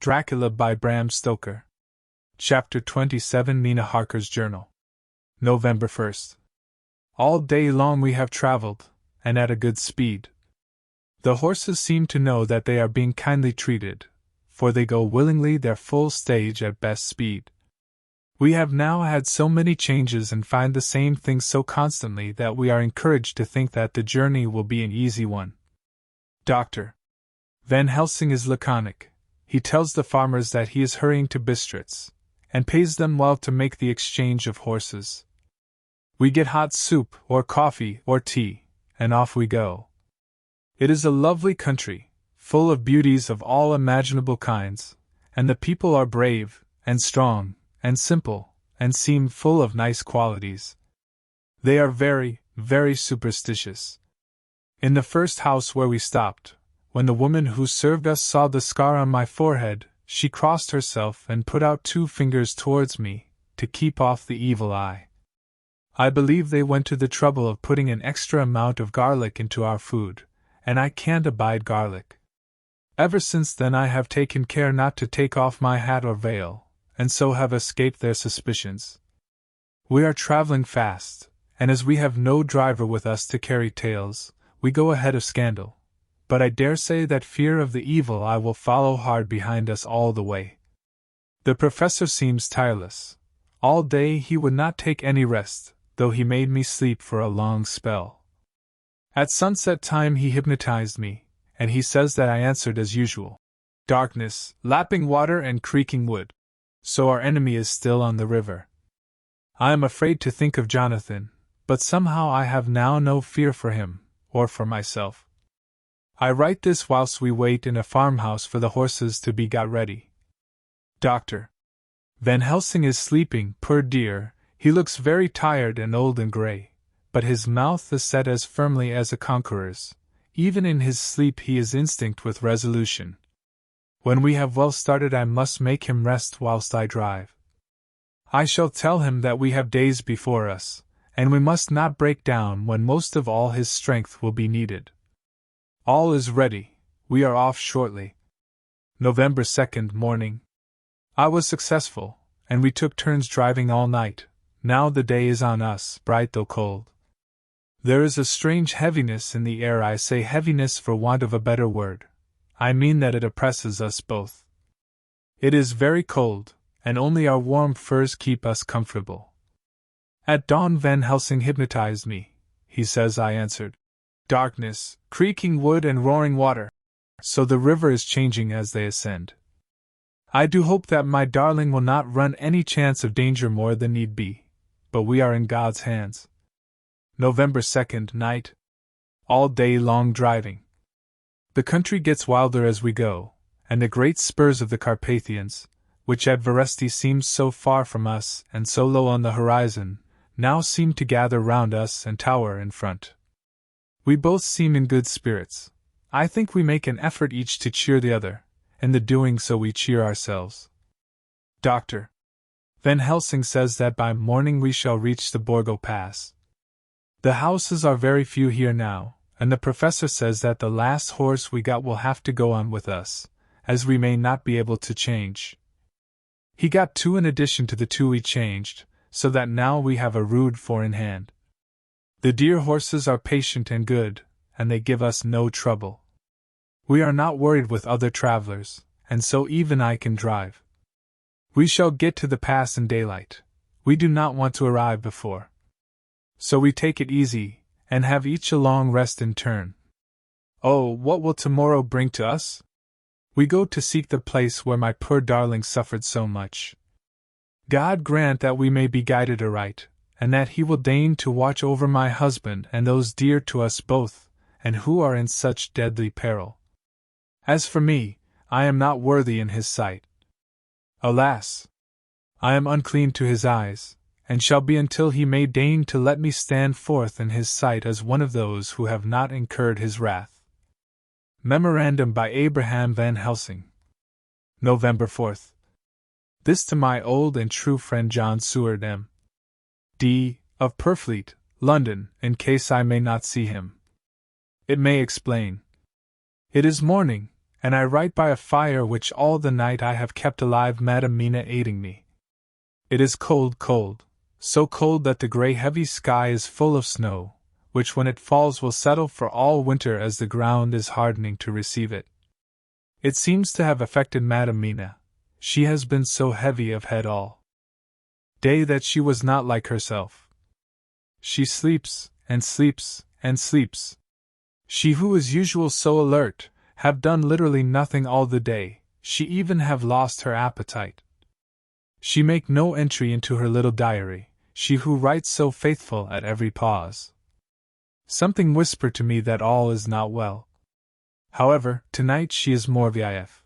Dracula by Bram Stoker. Chapter 27 Mina Harker's Journal. November 1st. All day long we have traveled, and at a good speed. The horses seem to know that they are being kindly treated, for they go willingly their full stage at best speed. We have now had so many changes and find the same things so constantly that we are encouraged to think that the journey will be an easy one. Dr. Van Helsing is laconic. He tells the farmers that he is hurrying to Bistritz, and pays them well to make the exchange of horses. We get hot soup, or coffee, or tea, and off we go. It is a lovely country, full of beauties of all imaginable kinds, and the people are brave, and strong, and simple, and seem full of nice qualities. They are very, very superstitious. In the first house where we stopped, when the woman who served us saw the scar on my forehead, she crossed herself and put out 2 fingers towards me, to keep off the evil eye. I believe they went to the trouble of putting an extra amount of garlic into our food, and I can't abide garlic. Ever since then I have taken care not to take off my hat or veil, and so have escaped their suspicions. We are traveling fast, and as we have no driver with us to carry tales, we go ahead of scandal. But I dare say that fear of the evil eye will follow hard behind us all the way. The professor seems tireless. All day he would not take any rest, though he made me sleep for a long spell. At sunset time he hypnotized me, and he says that I answered as usual. Darkness, lapping water and creaking wood. So our enemy is still on the river. I am afraid to think of Jonathan, but somehow I have now no fear for him, or for myself. I write this whilst we wait in a farmhouse for the horses to be got ready. Dr. Van Helsing is sleeping, poor dear. He looks very tired and old and grey, but his mouth is set as firmly as a conqueror's. Even in his sleep he is instinct with resolution. When we have well started I must make him rest whilst I drive. I shall tell him that we have days before us, and we must not break down when most of all his strength will be needed. All is ready, we are off shortly. November 2nd morning. I was successful, and we took turns driving all night. Now the day is on us, bright though cold. There is a strange heaviness in the air. I say heaviness for want of a better word. I mean that it oppresses us both. It is very cold, and only our warm furs keep us comfortable. At dawn Van Helsing hypnotized me. He says I answered. Darkness, creaking wood and roaring water. So the river is changing as they ascend. I do hope that my darling will not run any chance of danger more than need be, but we are in God's hands. November 2nd night. All day long driving. The country gets wilder as we go, and the great spurs of the Carpathians, which at Veresti seemed so far from us and so low on the horizon, now seem to gather round us and tower in front. We both seem in good spirits. I think we make an effort each to cheer the other, in the doing so we cheer ourselves. Dr. Van Helsing says that by morning we shall reach the Borgo Pass. The houses are very few here now, and the professor says that the last horse we got will have to go on with us, as we may not be able to change. He got 2 in addition to the 2 we changed, so that now we have a rude 4 in hand. The dear horses are patient and good, and they give us no trouble. We are not worried with other travelers, and so even I can drive. We shall get to the pass in daylight. We do not want to arrive before. So we take it easy, and have each a long rest in turn. Oh, what will tomorrow bring to us? We go to seek the place where my poor darling suffered so much. God grant that we may be guided aright, and that he will deign to watch over my husband and those dear to us both, and who are in such deadly peril. As for me, I am not worthy in his sight. Alas! I am unclean to his eyes, and shall be until he may deign to let me stand forth in his sight as one of those who have not incurred his wrath. Memorandum by Abraham Van Helsing. November 4th. This to my old and true friend John Seward M.D., of Purfleet, London, in case I may not see him. It may explain. It is morning, and I write by a fire which all the night I have kept alive, Madam Mina aiding me. It is cold, cold, so cold that the grey heavy sky is full of snow, which when it falls will settle for all winter as the ground is hardening to receive it. It seems to have affected Madam Mina. She has been so heavy of head all day that she was not like herself. She sleeps, and sleeps, and sleeps. She who is usual so alert, have done literally nothing all the day, she even have lost her appetite. She make no entry into her little diary, she who writes so faithful at every pause. Something whisper to me that all is not well. However, tonight she is more vif.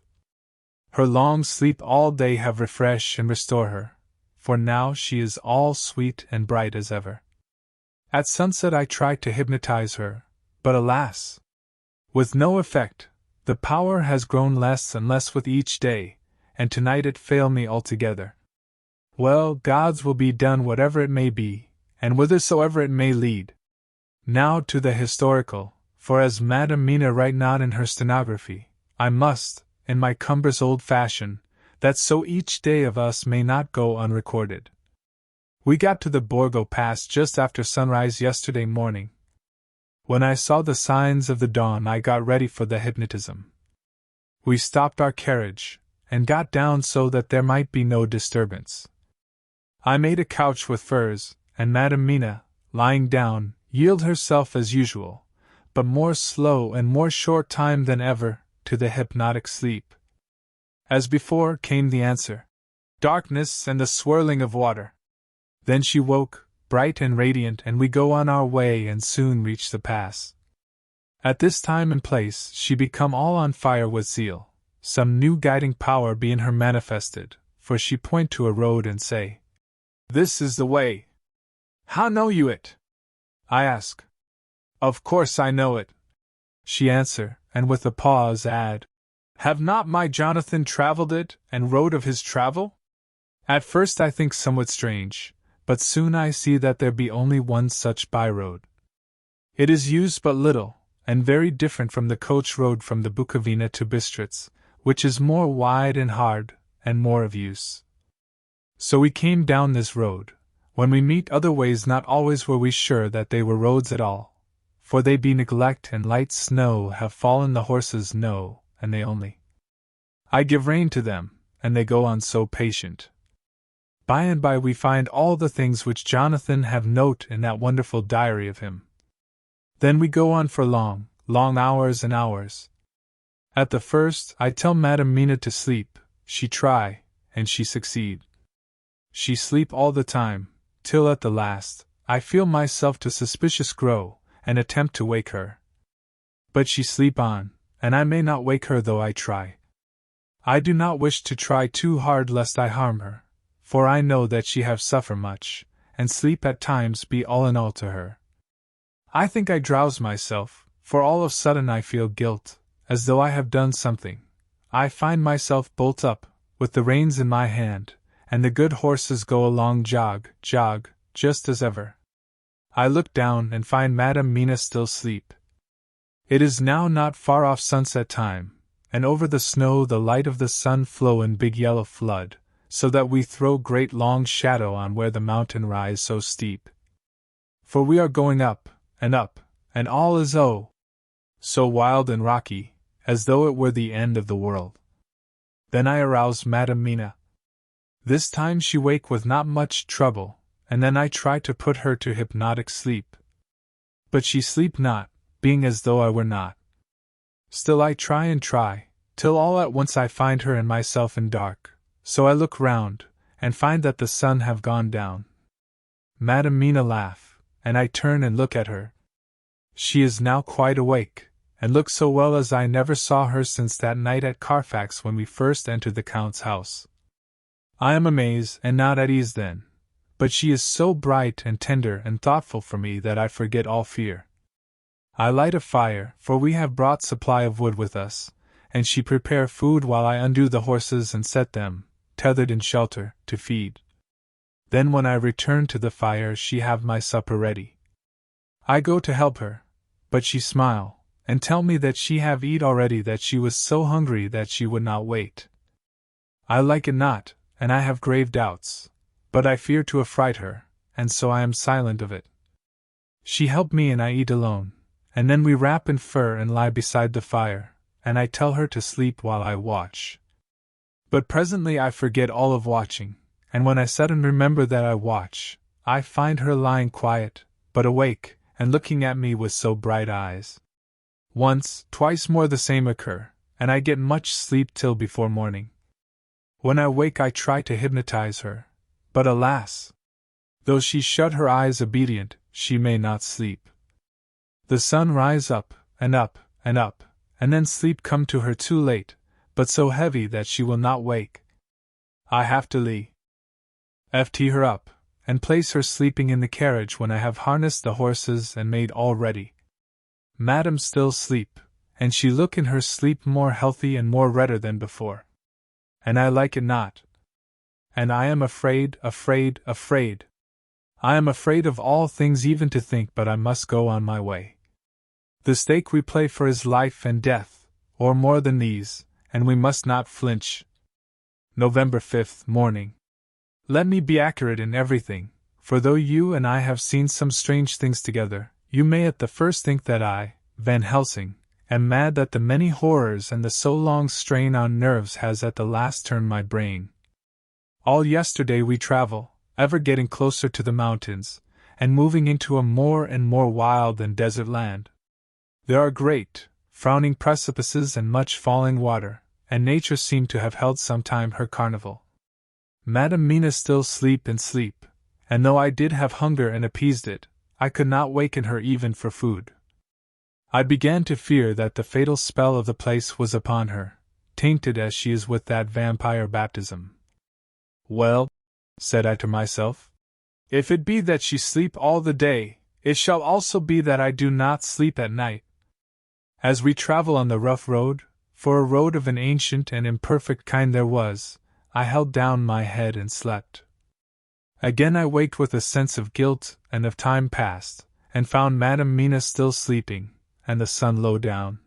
Her long sleep all day have refresh and restore her, for now she is all sweet and bright as ever. At sunset I tried to hypnotize her, but alas! With no effect. The power has grown less and less with each day, and tonight it failed me altogether. Well, God's will be done whatever it may be, and whithersoever it may lead. Now to the historical, for as Madam Mina write not in her stenography, I must, in my cumbrous old fashion, that so each day of us may not go unrecorded. We got to the Borgo Pass just after sunrise yesterday morning. When I saw the signs of the dawn I got ready for the hypnotism. We stopped our carriage, and got down so that there might be no disturbance. I made a couch with furs, and Madam Mina, lying down, yielded herself as usual, but more slow and more short time than ever, to the hypnotic sleep. As before came the answer, darkness and the swirling of water. Then she woke, bright and radiant, and we go on our way and soon reach the pass. At this time and place she become all on fire with zeal, some new guiding power being her manifested, for she point to a road and say, "This is the way." "How know you it?" I ask. "Of course I know it," she answer, and with a pause add, "Have not my Jonathan travelled it, and wrote of his travel?" At first I think somewhat strange, but soon I see that there be only one such by-road. It is used but little, and very different from the coach road from the Bukovina to Bistritz, which is more wide and hard, and more of use. So we came down this road. When we meet other ways not always were we sure that they were roads at all, for they be neglect and light snow have fallen the horses know, and they only. I give rein to them, and they go on so patient. By and by we find all the things which Jonathan have note in that wonderful diary of him. Then we go on for long, long hours and hours. At the first I tell Madam Mina to sleep, she try, and she succeed. She sleep all the time, till at the last, I feel myself to suspicious grow, and attempt to wake her. But she sleep on, and I may not wake her though I try. I do not wish to try too hard lest I harm her, for I know that she have suffer much, and sleep at times be all in all to her. I think I drowse myself, for all of sudden I feel guilt, as though I have done something. I find myself bolt up, with the reins in my hand, and the good horses go along jog, jog, just as ever. I look down and find Madam Mina still asleep. It is now not far off sunset time, and over the snow the light of the sun flow in big yellow flood, so that we throw great long shadow on where the mountain rise so steep. For we are going up, and all is so wild and rocky, as though it were the end of the world. Then I arouse Madam Mina. This time she wake with not much trouble, and then I try to put her to hypnotic sleep. But she sleep not, being as though I were not. Still I try and try, till all at once I find her and myself in dark, so I look round, and find that the sun have gone down. Madam Mina laugh, and I turn and look at her. She is now quite awake, and looks so well as I never saw her since that night at Carfax when we first entered the Count's house. I am amazed and not at ease then, but she is so bright and tender and thoughtful for me that I forget all fear. I light a fire, for we have brought supply of wood with us, and she prepare food while I undo the horses and set them, tethered in shelter, to feed. Then when I return to the fire she have my supper ready. I go to help her, but she smile, and tell me that she have eat already, that she was so hungry that she would not wait. I like it not, and I have grave doubts, but I fear to affright her, and so I am silent of it. She help me and I eat alone, and then we wrap in fur and lie beside the fire, and I tell her to sleep while I watch. But presently I forget all of watching, and when I suddenly remember that I watch, I find her lying quiet, but awake, and looking at me with so bright eyes. Once, twice more the same occur, and I get much sleep till before morning. When I wake I try to hypnotize her, but alas! Though she shut her eyes obedient, she may not sleep. The sun rise up, and up, and up, and then sleep come to her too late, but so heavy that she will not wake. I have to ft her up, and place her sleeping in the carriage when I have harnessed the horses and made all ready. Madam still sleep, and she look in her sleep more healthy and more redder than before. And I like it not. And I am afraid. I am afraid of all things even to think, but I must go on my way. The stake we play for is life and death, or more than these, and we must not flinch. November 5th morning. Let me be accurate in everything, for though you and I have seen some strange things together, you may at the first think that I, Van Helsing, am mad, that the many horrors and the so long strain on nerves has at the last turned my brain. All yesterday we travel, ever getting closer to the mountains, and moving into a more and more wild and desert land. There are great, frowning precipices and much falling water, and nature seemed to have held some time her carnival. Madam Mina still sleep, and though I did have hunger and appeased it, I could not waken her even for food. I began to fear that the fatal spell of the place was upon her, tainted as she is with that vampire baptism. Well, said I to myself, if it be that she sleep all the day, it shall also be that I do not sleep at night. As we travel on the rough road, for a road of an ancient and imperfect kind there was, I held down my head and slept. Again I waked with a sense of guilt and of time past, and found Madam Mina still sleeping, and the sun low down.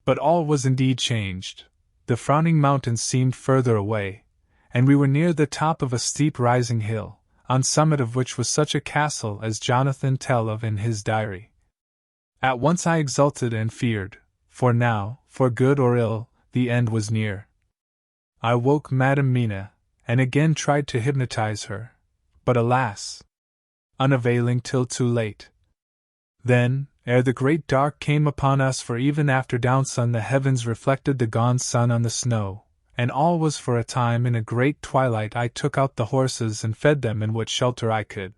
But all was indeed changed. The frowning mountains seemed further away, and we were near the top of a steep rising hill, on summit of which was such a castle as Jonathan tell of in his diary. At once I exulted and feared, for now, for good or ill, the end was near. I woke Madam Mina, and again tried to hypnotize her, but alas! Unavailing till too late. Then, ere the great dark came upon us, for even after downsun the heavens reflected the gone sun on the snow, and all was for a time in a great twilight, I took out the horses and fed them in what shelter I could.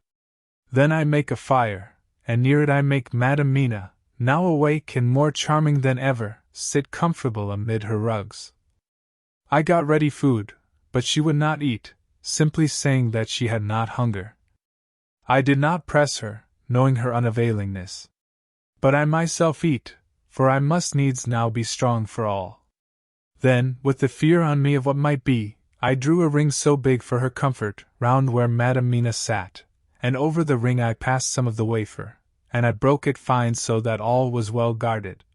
Then I make a fire, and near it I make Madam Mina, now awake and more charming than ever, sit comfortable amid her rugs. I got ready food, but she would not eat, simply saying that she had not hunger. I did not press her, knowing her unavailingness. But I myself eat, for I must needs now be strong for all. Then, with the fear on me of what might be, I drew a ring so big for her comfort, round where Madam Mina sat, and over the ring I passed some of the wafer, and I broke it fine so that all was well guarded.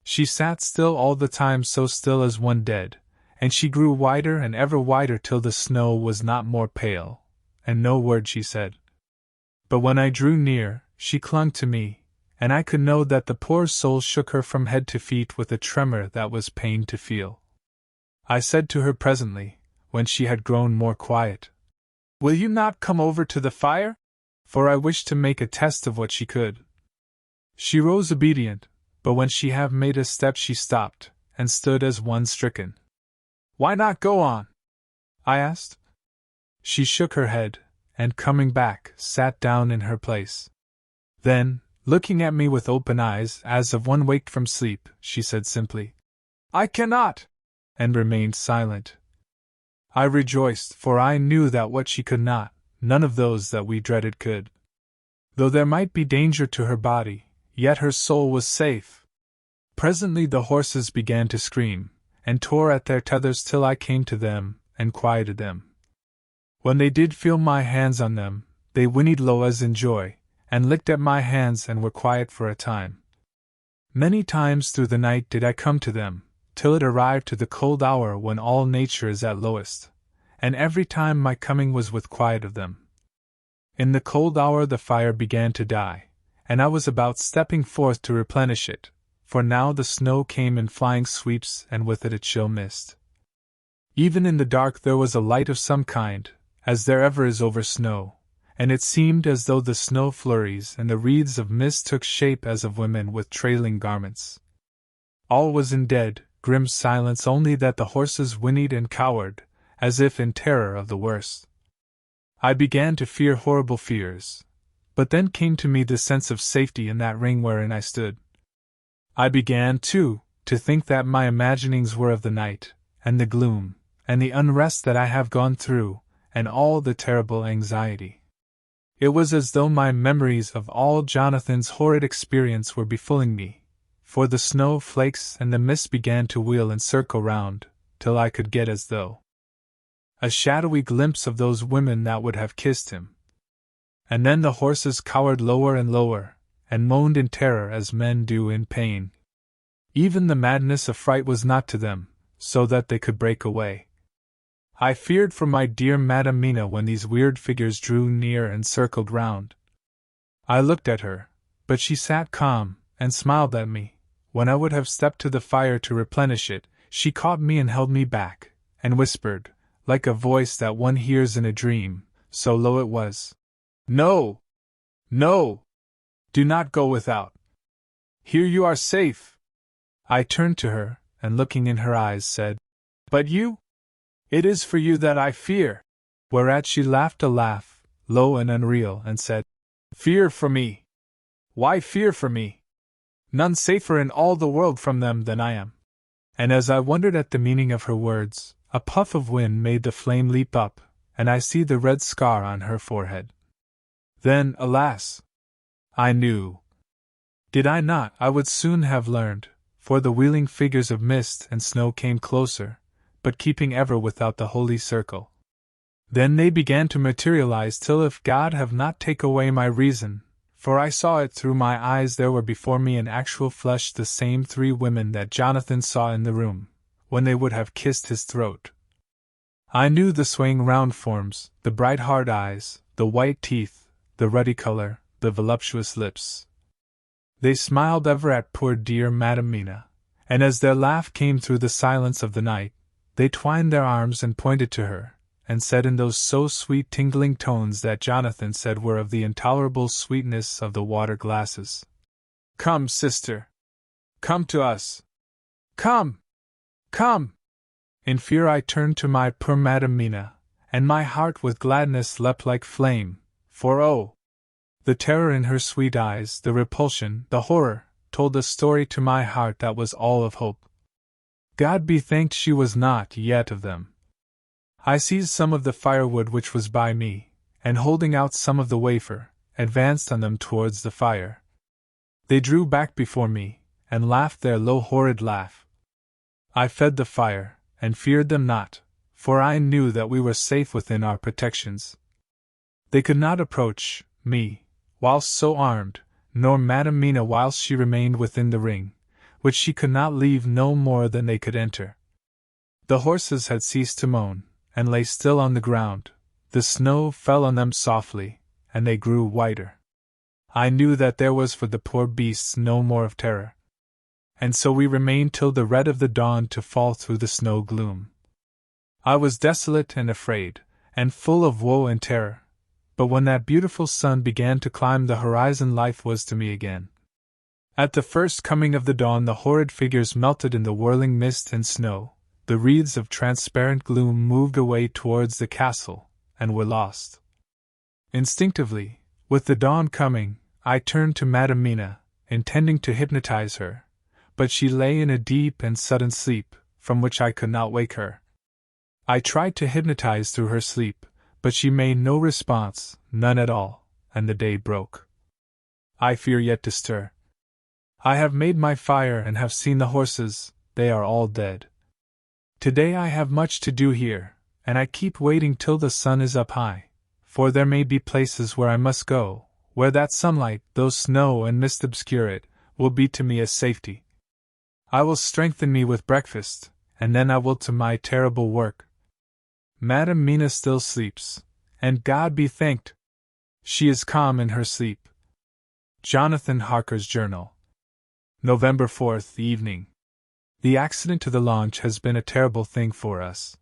She sat still all the time, so still as one dead, and she grew wider and ever wider till the snow was not more pale, and no word she said. But when I drew near, she clung to me, and I could know that the poor soul shook her from head to feet with a tremor that was pain to feel. I said to her presently, when she had grown more quiet, "Will you not come over to the fire?" For I wished to make a test of what she could. She rose obedient, but when she had made a step she stopped, and stood as one stricken. "Why not go on?" I asked. She shook her head, and coming back, sat down in her place. Then, looking at me with open eyes as of one waked from sleep, she said simply, "I cannot," and remained silent. I rejoiced, for I knew that what she could not, none of those that we dreaded could. Though there might be danger to her body, yet her soul was safe. Presently the horses began to scream, and tore at their tethers till I came to them, and quieted them. When they did feel my hands on them, they whinnied low as in joy, and licked at my hands and were quiet for a time. Many times through the night did I come to them, till it arrived to the cold hour when all nature is at lowest, and every time my coming was with quiet of them. In the cold hour the fire began to die, and I was about stepping forth to replenish it, for now the snow came in flying sweeps and with it a chill mist. Even in the dark there was a light of some kind, as there ever is over snow, and it seemed as though the snow flurries and the wreaths of mist took shape as of women with trailing garments. All was in dead, grim silence, only that the horses whinnied and cowered, as if in terror of the worst. I began to fear horrible fears, but then came to me the sense of safety in that ring wherein I stood. I began, too, to think that my imaginings were of the night, and the gloom, and the unrest that I have gone through, and all the terrible anxiety. It was as though my memories of all Jonathan's horrid experience were befooling me, for the snow flakes and the mist began to wheel and circle round, till I could get as though a shadowy glimpse of those women that would have kissed him. And then the horses cowered lower and lower, and moaned in terror as men do in pain. Even the madness of fright was not to them, so that they could break away. I feared for my dear Madam Mina when these weird figures drew near and circled round. I looked at her, but she sat calm, and smiled at me. When I would have stepped to the fire to replenish it, she caught me and held me back, and whispered, like a voice that one hears in a dream, so low it was, "No! No! Do not go without. Here you are safe." I turned to her, and looking in her eyes said, "But you? It is for you that I fear." Whereat she laughed a laugh, low and unreal, and said, "Fear for me? Why fear for me? None safer in all the world from them than I am." And as I wondered at the meaning of her words, a puff of wind made the flame leap up, and I see the red scar on her forehead. Then, alas! I knew. Did I not, I would soon have learned, for the wheeling figures of mist and snow came closer, but keeping ever without the holy circle. Then they began to materialize till if God have not taken away my reason, for I saw it through my eyes, there were before me in actual flesh the same three women that Jonathan saw in the room, when they would have kissed his throat. I knew the swaying round forms, the bright hard eyes, the white teeth, the ruddy color, the voluptuous lips. They smiled ever at poor dear Madam Mina, and as their laugh came through the silence of the night, they twined their arms and pointed to her, and said in those so sweet tingling tones that Jonathan said were of the intolerable sweetness of the water glasses, "Come, sister! Come to us! Come! Come!" In fear I turned to my poor Madam Mina, and my heart with gladness leapt like flame, for oh! the terror in her sweet eyes, the repulsion, the horror, told a story to my heart that was all of hope. God be thanked she was not yet of them. I seized some of the firewood which was by me, and holding out some of the wafer, advanced on them towards the fire. They drew back before me, and laughed their low horrid laugh. I fed the fire, and feared them not, for I knew that we were safe within our protections. They could not approach me, whilst so armed, nor Madam Mina whilst she remained within the ring, which she could not leave no more than they could enter. The horses had ceased to moan, and lay still on the ground. The snow fell on them softly, and they grew whiter. I knew that there was for the poor beasts no more of terror. And so we remained till the red of the dawn to fall through the snow gloom. I was desolate and afraid, and full of woe and terror, but when that beautiful sun began to climb the horizon, life was to me again. At the first coming of the dawn the horrid figures melted in the whirling mist and snow, the wreaths of transparent gloom moved away towards the castle, and were lost. Instinctively, with the dawn coming, I turned to Madam Mina, intending to hypnotize her, but she lay in a deep and sudden sleep, from which I could not wake her. I tried to hypnotize through her sleep, but she made no response, none at all, and the day broke. I fear yet to stir. I have made my fire and have seen the horses, they are all dead. Today I have much to do here, and I keep waiting till the sun is up high, for there may be places where I must go, where that sunlight, though snow and mist obscure it, will be to me a safety. I will strengthen me with breakfast, and then I will to my terrible work. Madam Mina still sleeps, and God be thanked, she is calm in her sleep. Jonathan Harker's Journal. November 4th, evening. The accident to the launch has been a terrible thing for us.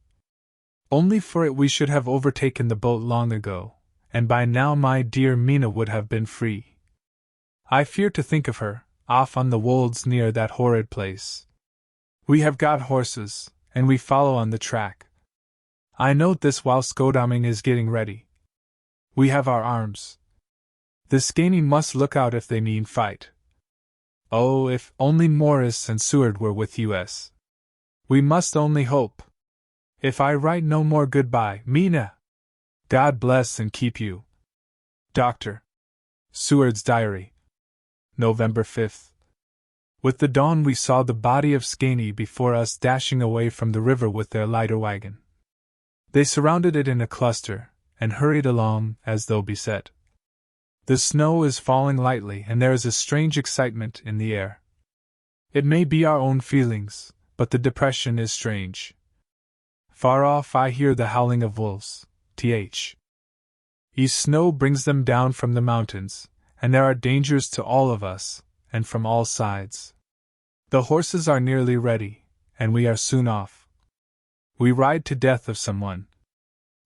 Only for it we should have overtaken the boat long ago, and by now my dear Mina would have been free. I fear to think of her, off on the wolds near that horrid place. We have got horses, and we follow on the track. I note this whilst Godalming is getting ready. We have our arms. The Skaney must look out if they mean fight. Oh, if only Morris and Seward were with us. We must only hope. If I write no more goodbye, Mina. God bless and keep you. Dr. Seward's Diary. November 5th. With the dawn we saw the body of Skaney before us dashing away from the river with their lighter wagon. They surrounded it in a cluster, and hurried along as though beset. The snow is falling lightly, and there is a strange excitement in the air. It may be our own feelings, but the depression is strange. Far off I hear the howling of wolves. Snow brings them down from the mountains, and there are dangers to all of us, and from all sides. The horses are nearly ready, and we are soon off. We ride to death of someone.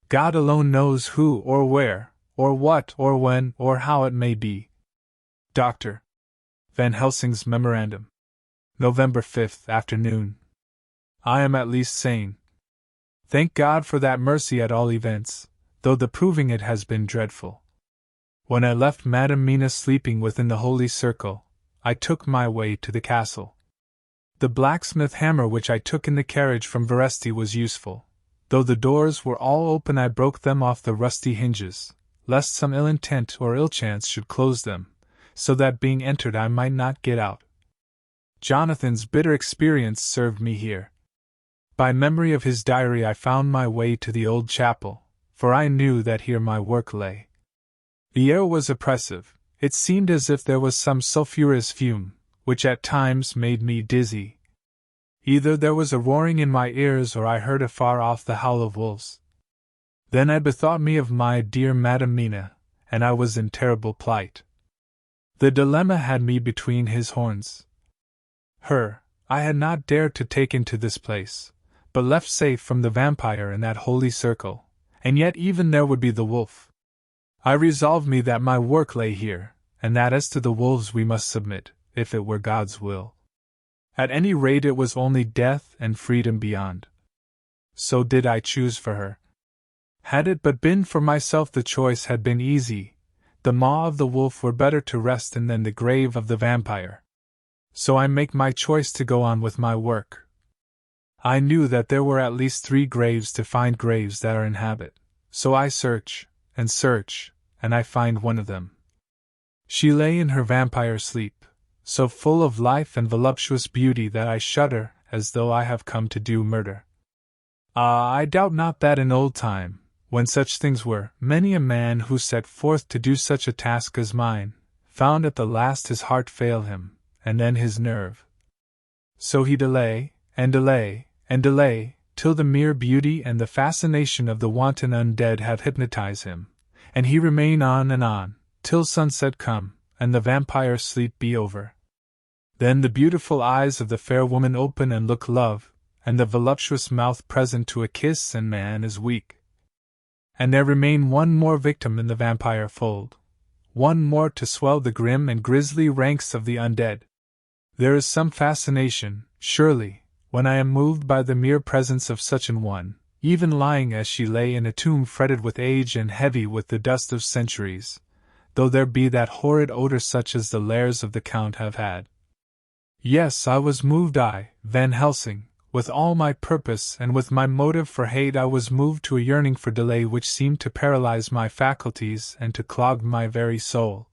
God alone knows who or where, or what or when or how it may be. Dr. Van Helsing's Memorandum. November 5th, afternoon. I am at least sane. Thank God for that mercy at all events, though the proving it has been dreadful. When I left Madam Mina sleeping within the holy circle, I took my way to the castle. The blacksmith hammer which I took in the carriage from Veresti was useful. Though the doors were all open, I broke them off the rusty hinges, lest some ill intent or ill chance should close them, so that being entered I might not get out. Jonathan's bitter experience served me here. By memory of his diary I found my way to the old chapel, for I knew that here my work lay. The air was oppressive. It seemed as if there was some sulphurous fume, which at times made me dizzy. Either there was a roaring in my ears or I heard afar off the howl of wolves. Then I bethought me of my dear Madam Mina, and I was in terrible plight. The dilemma had me between his horns. Her, I had not dared to take into this place, but left safe from the vampire in that holy circle, and yet even there would be the wolf. I resolved me that my work lay here, and that as to the wolves we must submit, if it were God's will. At any rate it was only death and freedom beyond. So did I choose for her. Had it but been for myself the choice had been easy. The maw of the wolf were better to rest in than the grave of the vampire. So I make my choice to go on with my work. I knew that there were at least 3 graves to find graves that are in habit, so I search, and I find one of them. She lay in her vampire sleep, so full of life and voluptuous beauty that I shudder as though I have come to do murder. I doubt not that in old time, when such things were, many a man who set forth to do such a task as mine, found at the last his heart fail him, and then his nerve. So he delay, till the mere beauty and the fascination of the wanton undead have hypnotized him, and he remain on, till sunset come, and the vampire's sleep be over. Then the beautiful eyes of the fair woman open and look love, and the voluptuous mouth present to a kiss, and man is weak. And there remain one more victim in the vampire fold, one more to swell the grim and grisly ranks of the undead. There is some fascination, surely, when I am moved by the mere presence of such an one, even lying as she lay in a tomb fretted with age and heavy with the dust of centuries, though there be that horrid odor such as the lairs of the Count have had. Yes, I was moved, I, Van Helsing, with all my purpose and with my motive for hate. I was moved to a yearning for delay which seemed to paralyze my faculties and to clog my very soul.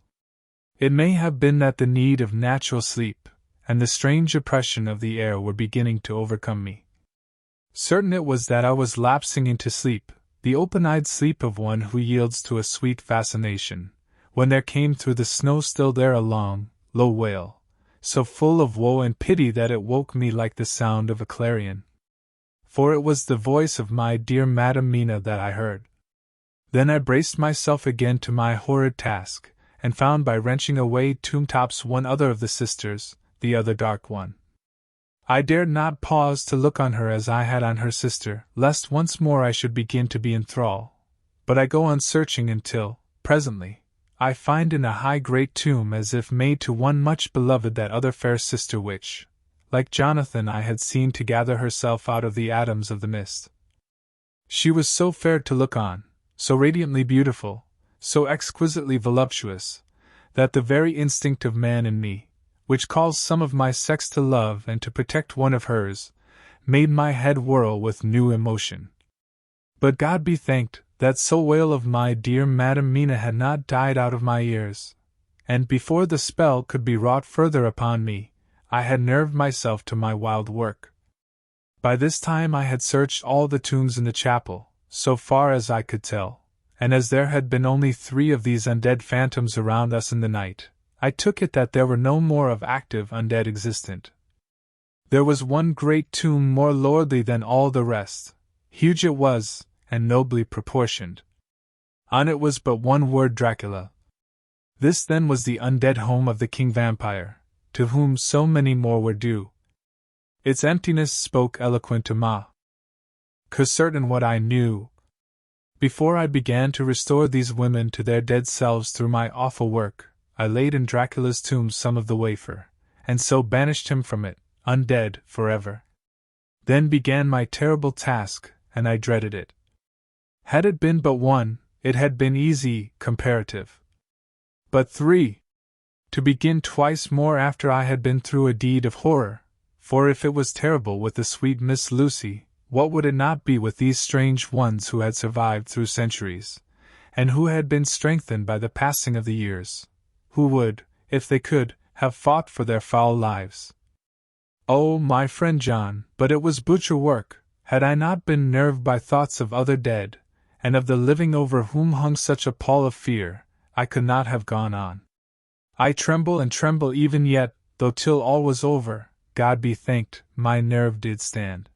It may have been that the need of natural sleep and the strange oppression of the air were beginning to overcome me. Certain it was that I was lapsing into sleep, the open-eyed sleep of one who yields to a sweet fascination, when there came through the snow-stilled air a long, low wail, so full of woe and pity that it woke me like the sound of a clarion. For it was the voice of my dear Madam Mina that I heard. Then I braced myself again to my horrid task, and found by wrenching away Tombtop's one other of the sisters, the other dark one. I dared not pause to look on her as I had on her sister, lest once more I should begin to be in thrall. But I go on searching until, presently, I find in a high great tomb as if made to one much beloved that other fair sister which, like Jonathan, I had seen to gather herself out of the atoms of the mist. She was so fair to look on, so radiantly beautiful, so exquisitely voluptuous, that the very instinct of man in me, which calls some of my sex to love and to protect one of hers, made my head whirl with new emotion. But God be thanked, that so wail of my dear Madam Mina had not died out of my ears, and before the spell could be wrought further upon me, I had nerved myself to my wild work. By this time I had searched all the tombs in the chapel, so far as I could tell, and as there had been only 3 of these undead phantoms around us in the night, I took it that there were no more of active undead existent. There was one great tomb more lordly than all the rest. Huge it was, and nobly proportioned. On it was but one word, Dracula. This then was the undead home of the king vampire, to whom so many more were due. Its emptiness spoke eloquent to ma. 'Cause certain what I knew. Before I began to restore these women to their dead selves through my awful work, I laid in Dracula's tomb some of the wafer, and so banished him from it, undead, forever. Then began my terrible task, and I dreaded it. Had it been but one, it had been easy, comparative. But 3! To begin twice more after I had been through a deed of horror, for if it was terrible with the sweet Miss Lucy, what would it not be with these strange ones who had survived through centuries, and who had been strengthened by the passing of the years, who would, if they could, have fought for their foul lives? Oh, my friend John, but it was butcher work, had I not been nerved by thoughts of other dead, and of the living over whom hung such a pall of fear, I could not have gone on. I tremble and tremble even yet, though till all was over, God be thanked, my nerve did stand.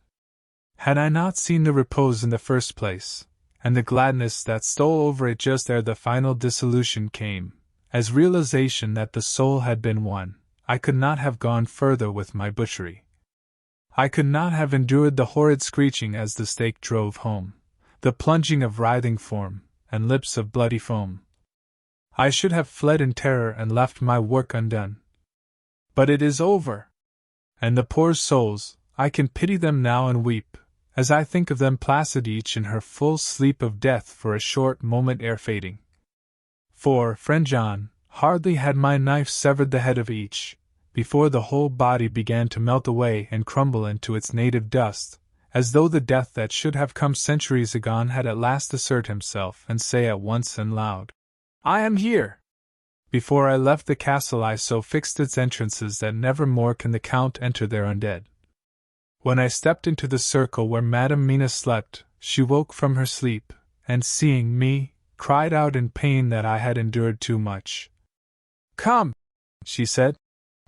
Had I not seen the repose in the first place, and the gladness that stole over it just ere the final dissolution came, as realization that the soul had been won, I could not have gone further with my butchery. I could not have endured the horrid screeching as the stake drove home, the plunging of writhing form, and lips of bloody foam. I should have fled in terror and left my work undone. But it is over! And the poor souls, I can pity them now and weep, as I think of them placid each in her full sleep of death for a short moment ere fading. For, friend John, hardly had my knife severed the head of each, before the whole body began to melt away and crumble into its native dust, as though the death that should have come centuries agone had at last assert himself and say at once and loud, "I am here!" Before I left the castle I so fixed its entrances that never more can the Count enter there undead. When I stepped into the circle where Madam Mina slept, she woke from her sleep, and seeing me, cried out in pain that I had endured too much. "Come," she said,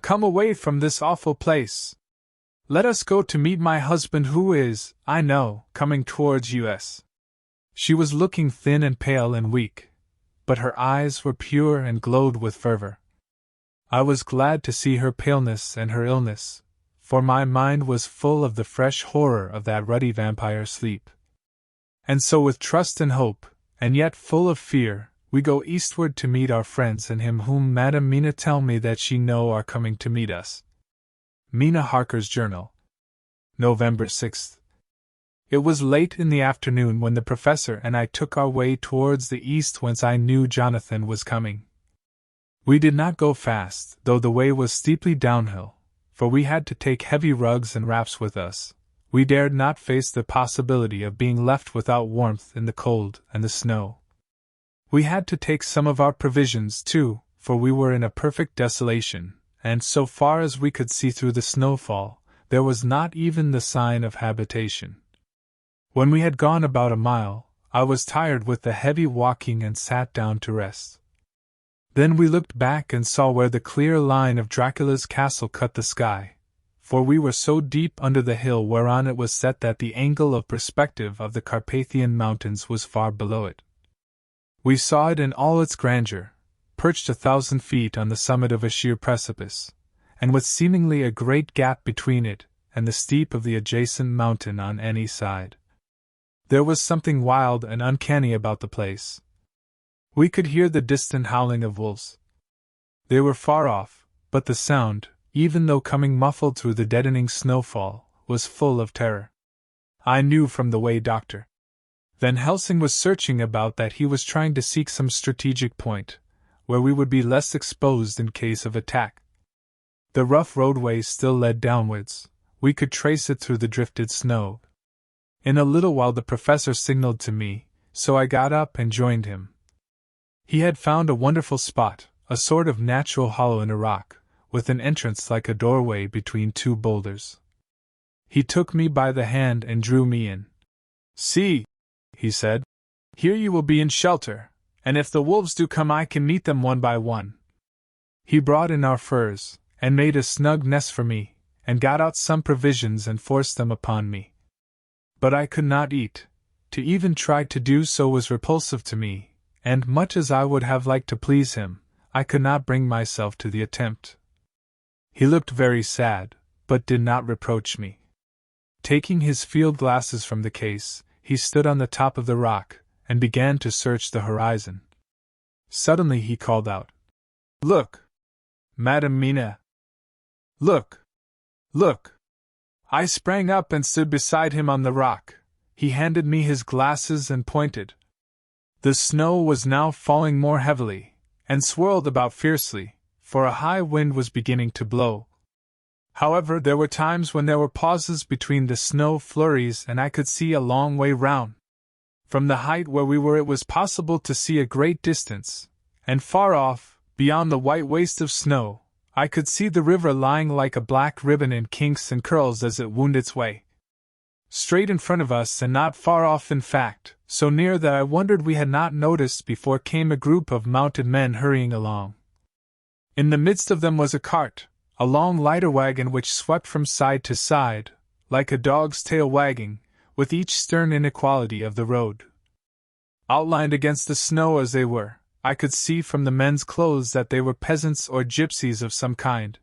"come away from this awful place. Let us go to meet my husband who is, I know, coming towards us." She was looking thin and pale and weak, but her eyes were pure and glowed with fervor. I was glad to see her paleness and her illness, for my mind was full of the fresh horror of that ruddy vampire sleep. And so with trust and hope, and yet full of fear, we go eastward to meet our friends and him whom Madam Mina tell me that she know are coming to meet us. Mina Harker's Journal. November 6th. It was late in the afternoon when the professor and I took our way towards the east whence I knew Jonathan was coming. We did not go fast, though the way was steeply downhill, for we had to take heavy rugs and wraps with us. We dared not face the possibility of being left without warmth in the cold and the snow. We had to take some of our provisions, too, for we were in a perfect desolation, and so far as we could see through the snowfall, there was not even the sign of habitation. When we had gone about a mile, I was tired with the heavy walking and sat down to rest. Then we looked back and saw where the clear line of Dracula's castle cut the sky, for we were so deep under the hill whereon it was set that the angle of perspective of the Carpathian Mountains was far below it. We saw it in all its grandeur, perched 1,000 feet on the summit of a sheer precipice, and with seemingly a great gap between it and the steep of the adjacent mountain on any side. There was something wild and uncanny about the place. We could hear the distant howling of wolves. They were far off, but the sound, even though coming muffled through the deadening snowfall, was full of terror. I knew from the way Dr. Van Helsing was searching about that he was trying to seek some strategic point, where we would be less exposed in case of attack. The rough roadway still led downwards. We could trace it through the drifted snow. In a little while the professor signaled to me, so I got up and joined him. He had found a wonderful spot, a sort of natural hollow in a rock, with an entrance like a doorway between two boulders. He took me by the hand and drew me in. "See," he said, "here you will be in shelter, and if the wolves do come I can meet them one by one." He brought in our furs, and made a snug nest for me, and got out some provisions and forced them upon me. But I could not eat. To even try to do so was repulsive to me, and much as I would have liked to please him, I could not bring myself to the attempt. He looked very sad, but did not reproach me. Taking his field glasses from the case, he stood on the top of the rock, and began to search the horizon. Suddenly he called out, "Look! Madam Mina! Look! Look!" I sprang up and stood beside him on the rock. He handed me his glasses and pointed. The snow was now falling more heavily, and swirled about fiercely, for a high wind was beginning to blow. However, there were times when there were pauses between the snow flurries and I could see a long way round. From the height where we were it was possible to see a great distance, and far off, beyond the white waste of snow, I could see the river lying like a black ribbon in kinks and curls as it wound its way. Straight in front of us and not far off in fact, so near that I wondered we had not noticed before, came a group of mounted men hurrying along. In the midst of them was a cart, a long leiter wagon which swept from side to side, like a dog's tail wagging, with each stern inequality of the road. Outlined against the snow as they were, I could see from the men's clothes that they were peasants or gypsies of some kind.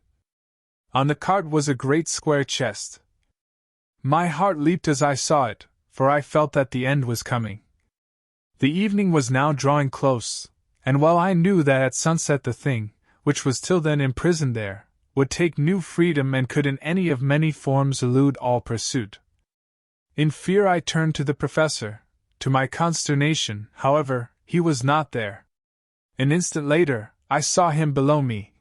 On the cart was a great square chest. My heart leaped as I saw it, for I felt that the end was coming. The evening was now drawing close, and while I knew that at sunset the thing, which was till then imprisoned there, would take new freedom and could in any of many forms elude all pursuit. In fear I turned to the professor. To my consternation, however, he was not there. An instant later, I saw him below me.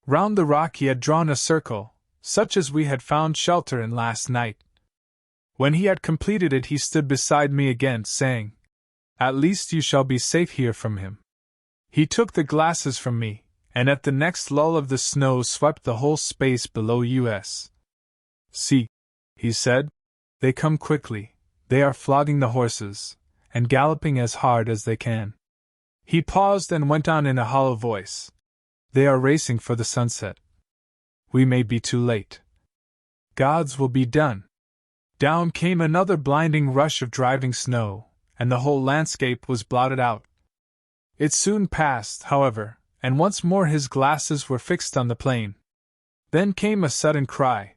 Round the rock he had drawn a circle, such as we had found shelter in last night. When he had completed it he stood beside me again, saying, "At least you shall be safe here from him." He took the glasses from me, and at the next lull of the snow swept the whole space below us. "See," he said, "they come quickly, they are flogging the horses, and galloping as hard as they can." He paused and went on in a hollow voice. "They are racing for the sunset. We may be too late. God's will be done." Down came another blinding rush of driving snow, and the whole landscape was blotted out. It soon passed, however, and once more his glasses were fixed on the plain. Then came a sudden cry.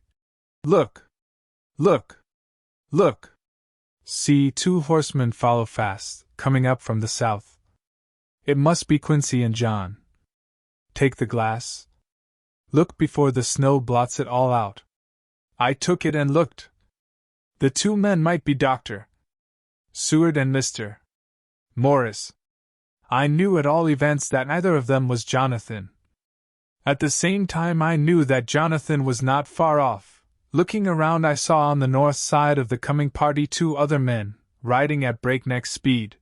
"Look! Look! Look! See, 2 horsemen follow fast, coming up from the south. It must be Quincy and John. Take the glass. Look before the snow blots it all out." I took it and looked. The 2 men might be Dr. Seward and Mr. Morris. I knew at all events that neither of them was Jonathan. At the same time I knew that Jonathan was not far off. Looking around I saw on the north side of the coming party 2 other men, riding at breakneck speed.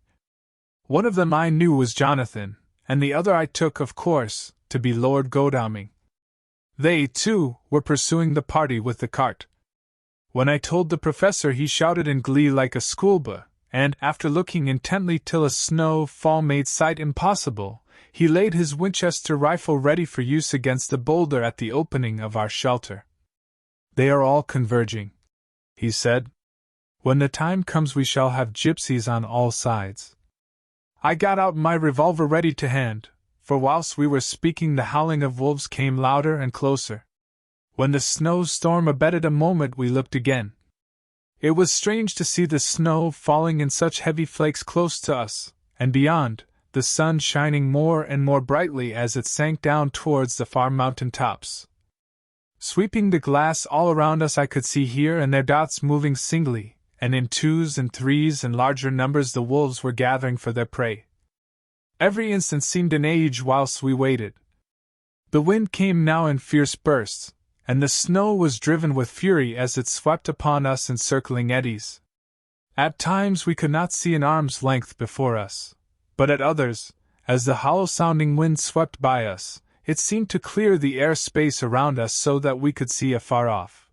One of them I knew was Jonathan, and the other I took, of course, to be Lord Godalming. They, too, were pursuing the party with the cart. When I told the professor he shouted in glee like a schoolboy, and, after looking intently till a snow fall made sight impossible, He laid his Winchester rifle ready for use against the boulder at the opening of our shelter. "They are all converging," he said. "When the time comes we shall have gypsies on all sides." I got out my revolver ready to hand, for whilst we were speaking the howling of wolves came louder and closer. When the snowstorm abated a moment we looked again. It was strange to see the snow falling in such heavy flakes close to us, and beyond, the sun shining more and more brightly as it sank down towards the far mountain tops. Sweeping the glass all around us I could see here and there dots moving singly, and in twos and threes and larger numbers the wolves were gathering for their prey. Every instant seemed an age whilst we waited. The wind came now in fierce bursts, and the snow was driven with fury as it swept upon us in circling eddies. At times we could not see an arm's length before us, but at others, as the hollow-sounding wind swept by us, it seemed to clear the air space around us so that we could see afar off.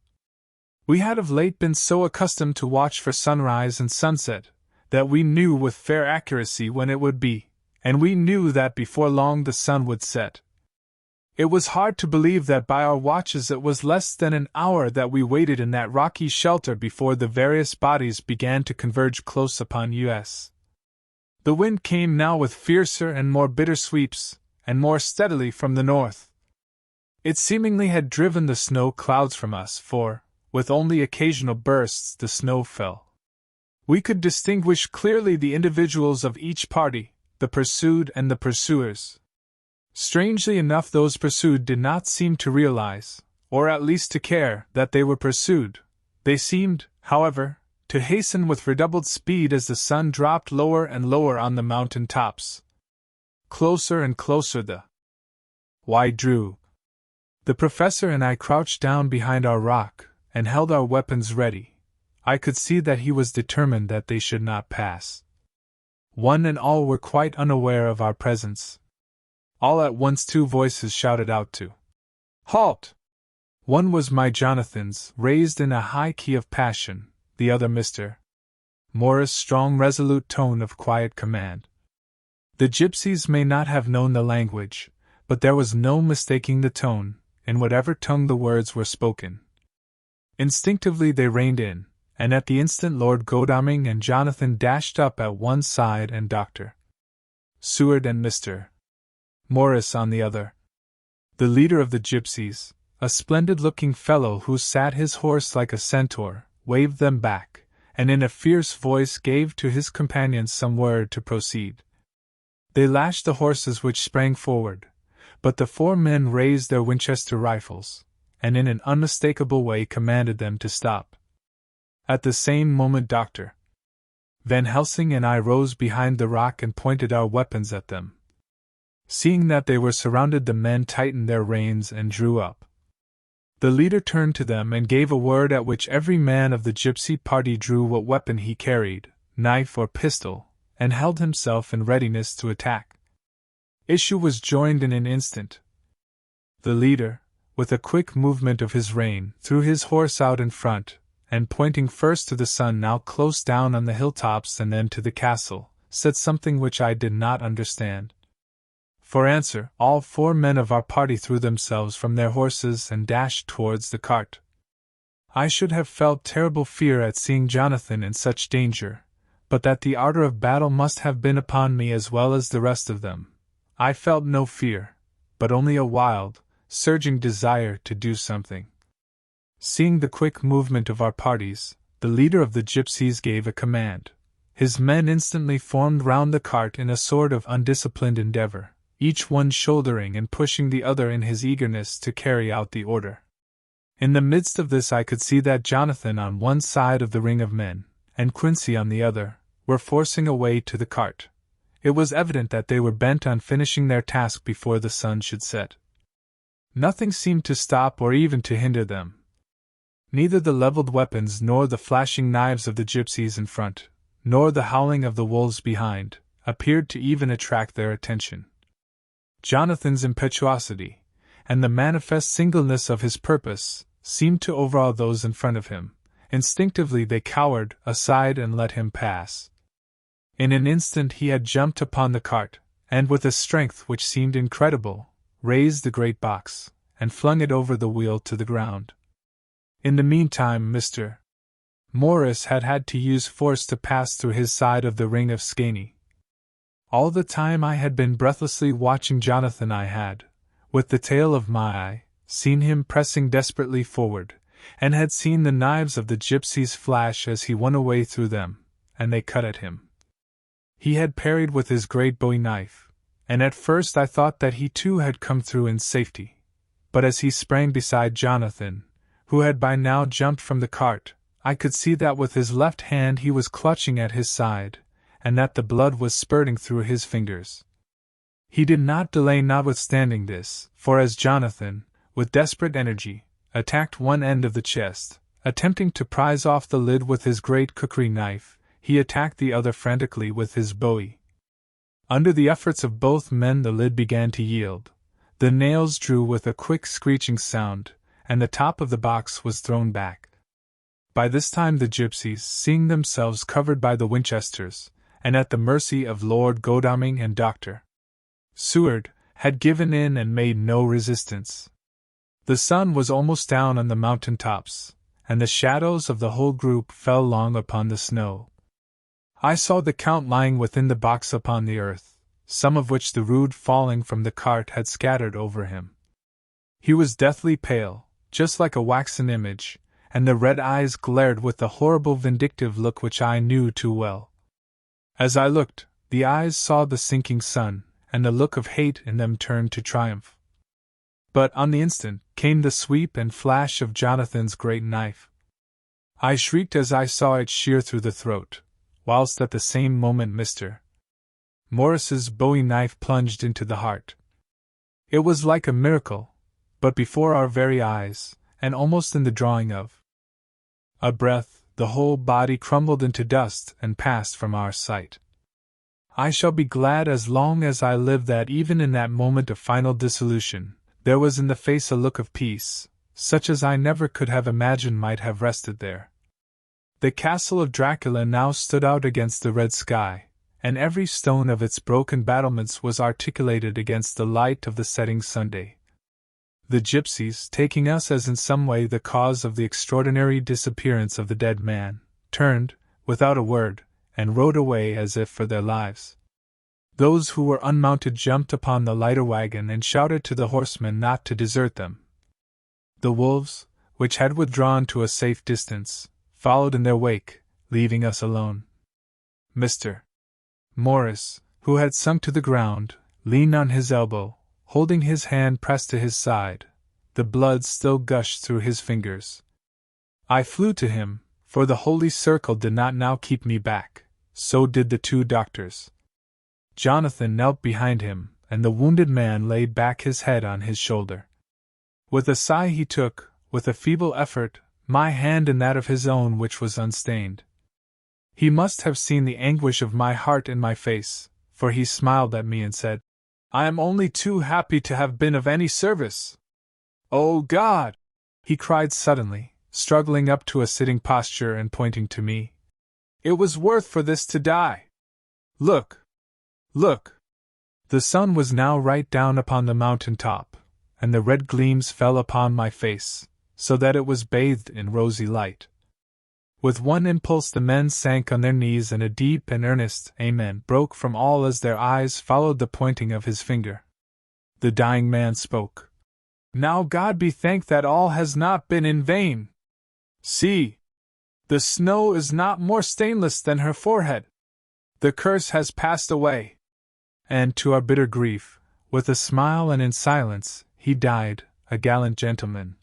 We had of late been so accustomed to watch for sunrise and sunset, that we knew with fair accuracy when it would be, and we knew that before long the sun would set. It was hard to believe that by our watches it was less than an hour that we waited in that rocky shelter before the various bodies began to converge close upon us. The wind came now with fiercer and more bitter sweeps, and more steadily from the north. It seemingly had driven the snow clouds from us, for, with only occasional bursts, the snow fell. We could distinguish clearly the individuals of each party, the pursued and the pursuers. Strangely enough, those pursued did not seem to realize, or at least to care, that they were pursued. They seemed, however, to hasten with redoubled speed as the sun dropped lower and lower on the mountain tops. Closer and closer the "Why, Drew?" The professor and I crouched down behind our rock, and held our weapons ready. I could see that he was determined that they should not pass. One and all were quite unaware of our presence. All at once 2 voices shouted out to "Halt!" One was my Jonathan's, raised in a high key of passion, the other Mr. Morris' strong resolute tone of quiet command. The gypsies may not have known the language, but there was no mistaking the tone, in whatever tongue the words were spoken. Instinctively they reined in, and at the instant Lord Godalming and Jonathan dashed up at one side and Dr. Seward and Mr. Morris on the other. The leader of the gypsies, a splendid-looking fellow who sat his horse like a centaur, waved them back, and in a fierce voice gave to his companions some word to proceed. They lashed the horses which sprang forward, but the 4 men raised their Winchester rifles, and in an unmistakable way commanded them to stop. At the same moment Dr. Van Helsing and I rose behind the rock and pointed our weapons at them. Seeing that they were surrounded, the men tightened their reins and drew up. The leader turned to them and gave a word at which every man of the gypsy party drew what weapon he carried, knife or pistol, and held himself in readiness to attack. Issue was joined in an instant. The leader, with a quick movement of his rein, threw his horse out in front, and pointing first to the sun now close down on the hilltops and then to the castle, said something which I did not understand. For answer, all 4 men of our party threw themselves from their horses and dashed towards the cart. I should have felt terrible fear at seeing Jonathan in such danger, but that the ardor of battle must have been upon me as well as the rest of them. I felt no fear, but only a wild, surging desire to do something. Seeing the quick movement of our parties, the leader of the gypsies gave a command. His men instantly formed round the cart in a sort of undisciplined endeavor, each one shouldering and pushing the other in his eagerness to carry out the order. In the midst of this I could see that Jonathan on one side of the ring of men, and Quincy on the other, were forcing a way to the cart. It was evident that they were bent on finishing their task before the sun should set. Nothing seemed to stop or even to hinder them. Neither the leveled weapons nor the flashing knives of the gypsies in front, nor the howling of the wolves behind, appeared to even attract their attention. Jonathan's impetuosity, and the manifest singleness of his purpose, seemed to overawe those in front of him. Instinctively they cowered aside and let him pass. In an instant he had jumped upon the cart, and with a strength which seemed incredible, raised the great box, and flung it over the wheel to the ground. In the meantime, Mr. Morris had had to use force to pass through his side of the ring of Skaney. All the time I had been breathlessly watching Jonathan, I had, with the tail of my eye, seen him pressing desperately forward, and had seen the knives of the gypsies flash as he won a way through them, and they cut at him. He had parried with his great bowie knife, and at first I thought that he too had come through in safety, but as he sprang beside Jonathan, who had by now jumped from the cart, I could see that with his left hand he was clutching at his side, and that the blood was spurting through his fingers. He did not delay notwithstanding this, for as Jonathan, with desperate energy, attacked one end of the chest, attempting to prise off the lid with his great cookery knife, he attacked the other frantically with his bowie. Under the efforts of both men the lid began to yield, the nails drew with a quick screeching sound, and the top of the box was thrown back. By this time the gypsies, seeing themselves covered by the Winchesters, and at the mercy of Lord Godalming and Dr. Seward, had given in and made no resistance. The sun was almost down on the mountain tops, and the shadows of the whole group fell long upon the snow. I saw the Count lying within the box upon the earth, some of which the rude falling from the cart had scattered over him. He was deathly pale, just like a waxen image, and the red eyes glared with the horrible vindictive look which I knew too well. As I looked, the eyes saw the sinking sun, and the look of hate in them turned to triumph. But on the instant came the sweep and flash of Jonathan's great knife. I shrieked as I saw it shear through the throat, whilst at the same moment Mr. Morris's bowie knife plunged into the heart. It was like a miracle, but before our very eyes, and almost in the drawing of a breath, the whole body crumbled into dust and passed from our sight. I shall be glad as long as I live that even in that moment of final dissolution, there was in the face a look of peace, such as I never could have imagined might have rested there. The castle of Dracula now stood out against the red sky, and every stone of its broken battlements was articulated against the light of the setting Sunday. The gypsies, taking us as in some way the cause of the extraordinary disappearance of the dead man, turned, without a word, and rode away as if for their lives. Those who were unmounted jumped upon the lighter wagon and shouted to the horsemen not to desert them. The wolves, which had withdrawn to a safe distance, followed in their wake, leaving us alone. Mr. Morris, who had sunk to the ground, leaned on his elbow, holding his hand pressed to his side. The blood still gushed through his fingers. I flew to him, for the holy circle did not now keep me back, so did the two doctors. Jonathan knelt behind him, and the wounded man laid back his head on his shoulder. With a sigh he took, with a feeble effort, my hand in that of his own which was unstained. He must have seen the anguish of my heart in my face, for he smiled at me and said, "I am only too happy to have been of any service. Oh God!" he cried suddenly, struggling up to a sitting posture and pointing to me. "It was worth for this to die. Look! Look!" The sun was now right down upon the mountain top, and the red gleams fell upon my face, so that it was bathed in rosy light. With one impulse the men sank on their knees, and a deep and earnest "Amen" broke from all as their eyes followed the pointing of his finger. The dying man spoke. "Now God be thanked that all has not been in vain. See! The snow is not more stainless than her forehead. The curse has passed away." And to our bitter grief, with a smile and in silence, he died, a gallant gentleman.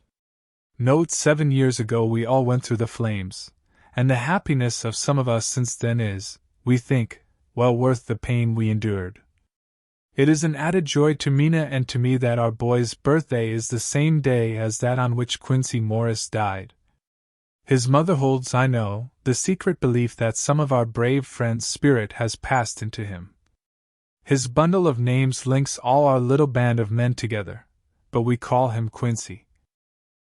Note: 7 years ago we all went through the flames, and the happiness of some of us since then is, we think, well worth the pain we endured. It is an added joy to Mina and to me that our boy's birthday is the same day as that on which Quincy Morris died. His mother holds, I know, the secret belief that some of our brave friend's spirit has passed into him. His bundle of names links all our little band of men together, but we call him Quincy.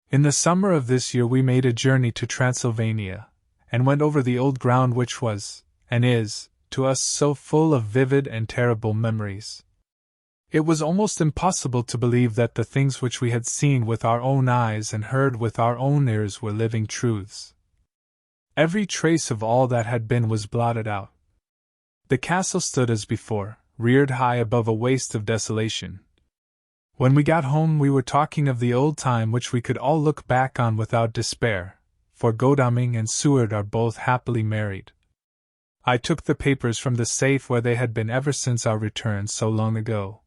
In the summer of this year we made a journey to Transylvania, and went over the old ground which was, and is, to us so full of vivid and terrible memories. It was almost impossible to believe that the things which we had seen with our own eyes and heard with our own ears were living truths. Every trace of all that had been was blotted out. The castle stood as before, reared high above a waste of desolation. When we got home, we were talking of the old time which we could all look back on without despair, for Godalming and Seward are both happily married. I took the papers from the safe where they had been ever since our return so long ago.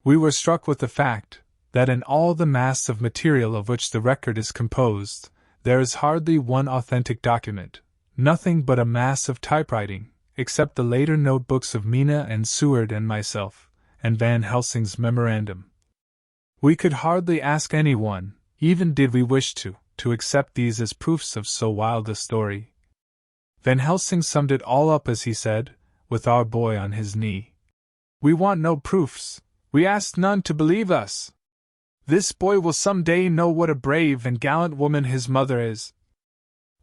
We were struck with the fact that in all the mass of material of which the record is composed, there is hardly one authentic document, nothing but a mass of typewriting, except the later notebooks of Mina and Seward and myself, and Van Helsing's memorandum. We could hardly ask anyone, even did we wish to accept these as proofs of so wild a story. Van Helsing summed it all up as he said, with our boy on his knee. We want no proofs. We ask none to believe us. This boy will some day know what a brave and gallant woman his mother is.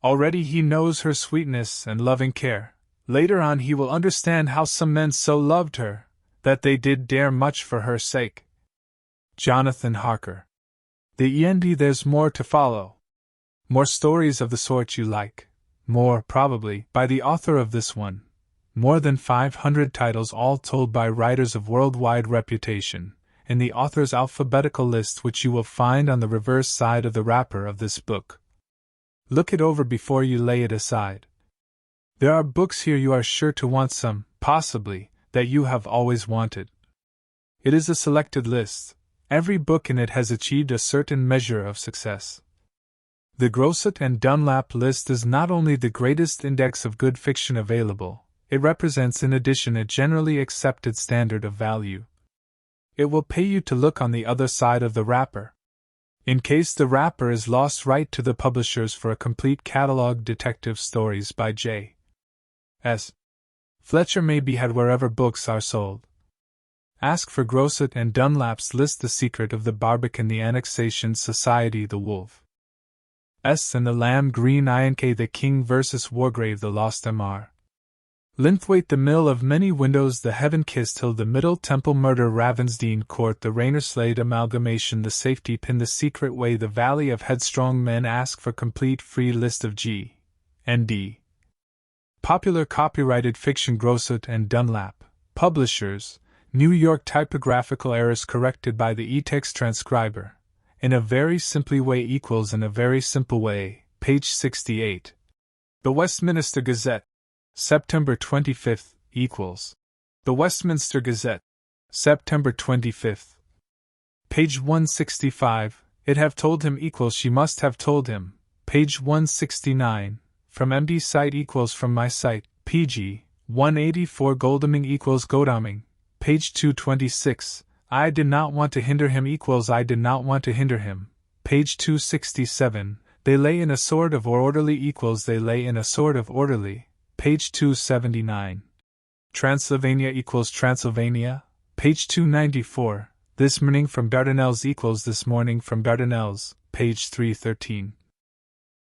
Already he knows her sweetness and loving care. Later on he will understand how some men so loved her, that they did dare much for her sake. Jonathan Harker. The end. There's more to follow. More stories of the sort you like. More, probably, by the author of this one. More than 500 titles, all told by writers of worldwide reputation, in the author's alphabetical list, which you will find on the reverse side of the wrapper of this book. Look it over before you lay it aside. There are books here you are sure to want, some, possibly, that you have always wanted. It is a selected list. Every book in it has achieved a certain measure of success. The Grosset and Dunlap list is not only the greatest index of good fiction available, it represents in addition a generally accepted standard of value. It will pay you to look on the other side of the wrapper. In case the wrapper is lost, write to the publishers for a complete catalog. Detective stories by J.S. Fletcher may be had wherever books are sold. Ask for Grosset and Dunlap's list. The Secret of the Barbican, the Annexation Society, the Wolf S and the Lamb, Green Ink, the King vs. Wargrave, the Lost Mr. Linthwaite, the Mill of Many Windows, the Heaven-Kissed Hill, the Middle Temple Murder, Ravensdean Court, the Raynerslade Amalgamation, the Safety Pin, the Secret Way, the Valley of Headstrong Men. Ask for complete free list of G.N.D. Popular copyrighted fiction. Grosset and Dunlap, publishers, New York. Typographical errors corrected by the eText transcriber. In a very simply way equals in a very simple way, page 68. The Westminster Gazette, September 25th, equals. The Westminster Gazette, September 25th. Page 165, it have told him equals she must have told him, page 169, from MD site equals from my site, PG, 184 Godalming equals Godalming, page 226, I did not want to hinder him equals I did not want to hinder him, page 267, they lay in a sort of orderly equals they lay in a sort of orderly, page 279. Transylvania equals Transylvania, page 294, this morning from Dardanelles equals this morning from Dardanelles, page 313.